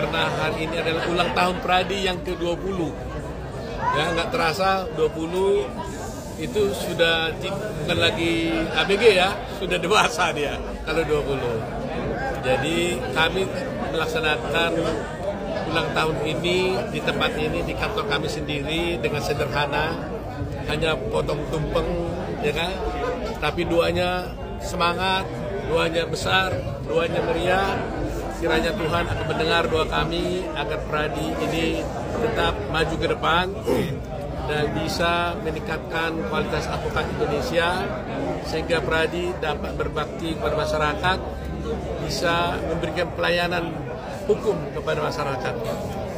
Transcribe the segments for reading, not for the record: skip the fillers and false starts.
karena hari ini adalah ulang tahun Pradi yang ke-20. Ya, nggak terasa 20 itu sudah bukan lagi ABG ya, sudah dewasa dia kalau 20. Jadi kami melaksanakan ulang tahun ini di tempat ini, di kantor kami sendiri dengan sederhana, hanya potong tumpeng, ya kan? Tapi doanya semangat, doanya besar, doanya meriah. Kiranya Tuhan akan mendengar doa kami agar Pradi ini tetap maju ke depan dan bisa meningkatkan kualitas advokat Indonesia sehingga Pradi dapat berbakti kepada masyarakat, bisa memberikan pelayanan hukum kepada masyarakat.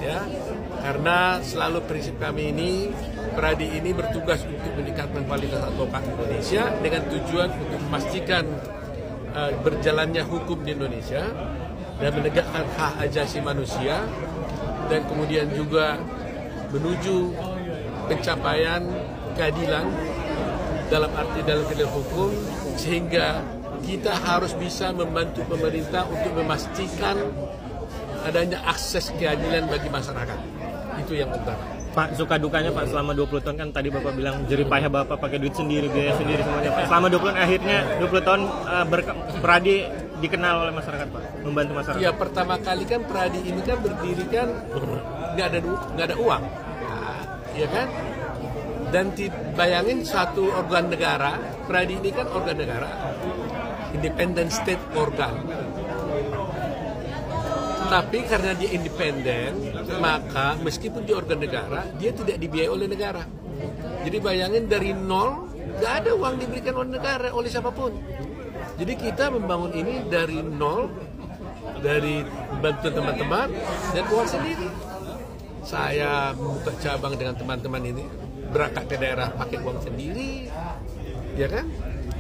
Ya, karena selalu prinsip kami ini, Pradi ini bertugas untuk meningkatkan kualitas advokat Indonesia dengan tujuan untuk memastikan berjalannya hukum di Indonesia dan menegakkan hak asasi manusia dan kemudian juga menuju pencapaian keadilan dalam keadilan hukum, sehingga kita harus bisa membantu pemerintah untuk memastikan adanya akses keadilan bagi masyarakat. Itu yang utama. Pak, suka dukanya Pak selama 20 tahun kan tadi Bapak bilang jerih payah Bapak pakai duit sendiri, biaya sendiri semuanya Pak. Selama 20 tahun akhirnya 20 tahun Pradi dikenal oleh masyarakat Pak, membantu masyarakat. Ya, pertama kali kan Pradi ini kan berdiri kan nggak ada uang. Nah, ya kan? Dan bayangin satu organ negara, Pradi ini kan organ negara, independent state organ. Tapi karena dia independen, maka meskipun dia organ negara, dia tidak dibiayai oleh negara. Jadi bayangin dari nol, nggak ada uang diberikan oleh negara, oleh siapapun. Jadi kita membangun ini dari nol, dari bantu teman-teman, dan uang sendiri. Saya membuka cabang dengan teman-teman ini, berangkat ke daerah pakai uang sendiri, ya kan?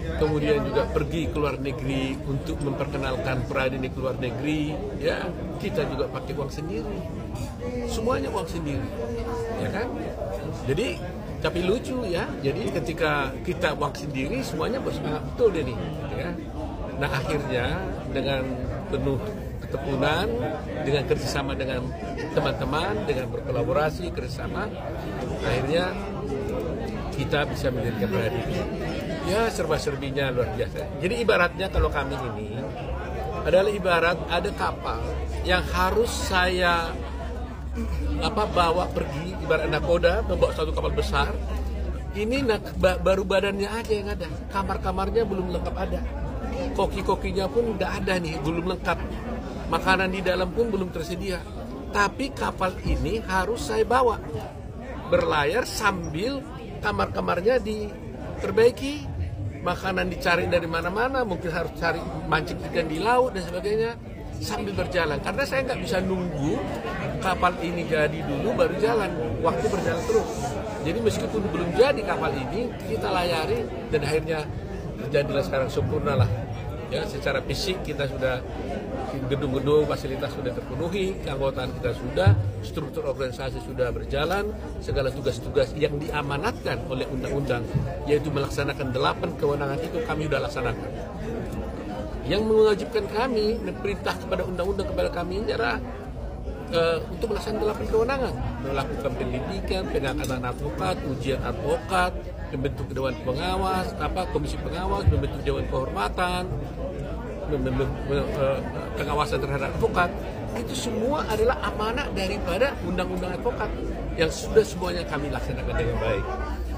Kemudian juga pergi ke luar negeri untuk memperkenalkan Pradi ini ke luar negeri, ya kita juga pakai uang sendiri, semuanya uang sendiri, ya kan? Jadi tapi lucu ya, jadi ketika kita uang sendiri semuanya bersemangat betul deh nih, ya. Nah akhirnya dengan penuh ketekunan, dengan kerjasama dengan teman-teman, dengan berkolaborasi kerjasama, akhirnya kita bisa mendirikan Pradi. Ya serba-serbinya luar biasa. Jadi ibaratnya kalau kami ini adalah ibarat ada kapal yang harus saya bawa pergi, ibarat nakoda membawa satu kapal besar. Ini baru badannya aja yang ada, kamar-kamarnya belum lengkap ada, koki-kokinya pun tidak ada nih, belum lengkap, makanan di dalam pun belum tersedia. Tapi kapal ini harus saya bawa berlayar sambil kamar-kamarnya diperbaiki, makanan dicari dari mana-mana, mungkin harus cari mancing ikan di laut dan sebagainya sambil berjalan. Karena saya nggak bisa nunggu kapal ini jadi dulu baru jalan, waktu berjalan terus. Jadi meskipun belum jadi kapal ini, kita layari dan akhirnya terjadilah sekarang sempurna lah. Ya, secara fisik kita sudah gedung-gedung, fasilitas sudah terpenuhi, keanggotaan kita sudah, struktur organisasi sudah berjalan, segala tugas-tugas yang diamanatkan oleh undang-undang, yaitu melaksanakan 8 kewenangan itu kami sudah laksanakan. Yang mewajibkan kami, perintah kepada undang-undang kepada kami adalah untuk melaksanakan 8 kewenangan, melakukan pendidikan, pengangkatan advokat, ujian advokat, membentuk dewan pengawas, komisi pengawas, membentuk dewan kehormatan, pengawasan terhadap advokat. Itu semua adalah amanah daripada undang-undang advokat yang sudah semuanya kami laksanakan dengan baik.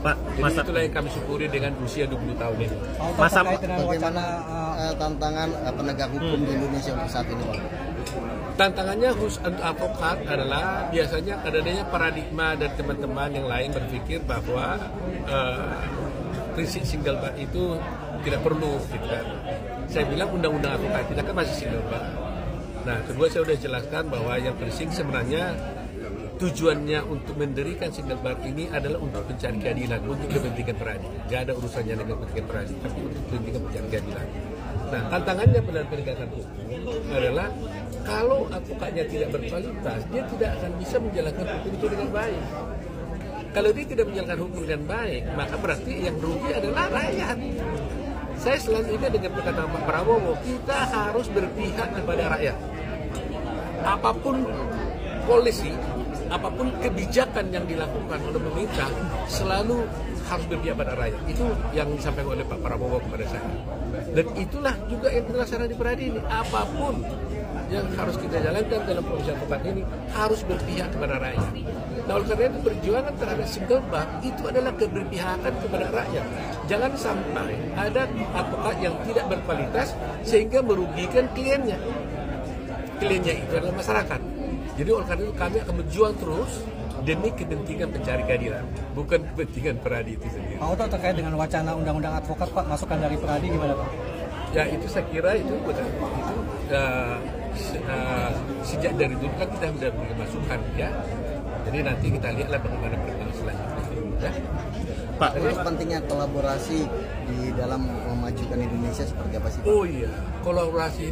Pak, jadi itulah yang kami syukuri dengan usia 20 tahun ini. Bagaimana tantangan penegak hukum di Indonesia untuk saat ini, Pak? Tantangannya khusus untuk advokat adalah biasanya adanya paradigma dari teman-teman yang lain berpikir bahwa prinsip single bar itu tidak perlu, gitu kan. Saya bilang undang-undang advokat kita kan masih single bar. Nah, kedua saya sudah jelaskan bahwa yang penting sebenarnya tujuannya untuk mendirikan single bar ini adalah untuk mencari keadilan, untuk kepentingan Pradi. Gak ada urusannya dengan kepentingan Pradi, tapi untuk kepentingan mencari keadilan. Nah, tantangannya pada penegakan hukum adalah kalau advokatnya tidak berkualitas, dia tidak akan bisa menjalankan hukum itu dengan baik. Kalau dia tidak menjalankan hukum dengan baik, maka berarti yang rugi adalah rakyat. Saya selalu ingat dengan perkataan Pak Prabowo, kita harus berpihak kepada rakyat. apapun polisi, apapun kebijakan yang dilakukan oleh pemerintah selalu harus berpihak pada rakyat. Itu yang disampaikan oleh Pak Prabowo kepada saya. Dan itulah juga yang dilaksanakan di Peradi ini. Apapun yang harus kita jalankan dalam proses advokat ini harus berpihak kepada rakyat. Nah, oleh karena itu perjuangan terhadap single bank itu adalah keberpihakan kepada rakyat. Jangan sampai ada advokat yang tidak berkualitas sehingga merugikan kliennya. Kliennya itu adalah masyarakat. Jadi oleh karena itu kami akan berjuang terus demi kepentingan pencari keadilan, bukan kepentingan Peradi itu sendiri. Pak Oto, terkait dengan wacana undang-undang advokat, Pak, masukan dari Peradi gimana, Pak? Ya itu saya kira itu sejak dari dulu kan kita sudah beri masukan ya. Jadi nanti kita lihatlah bagaimana perkembangan selanjutnya. Ya. Pak, untuk pentingnya kolaborasi di dalam memajukan Indonesia seperti apa sih, Pak? Oh iya, kolaborasi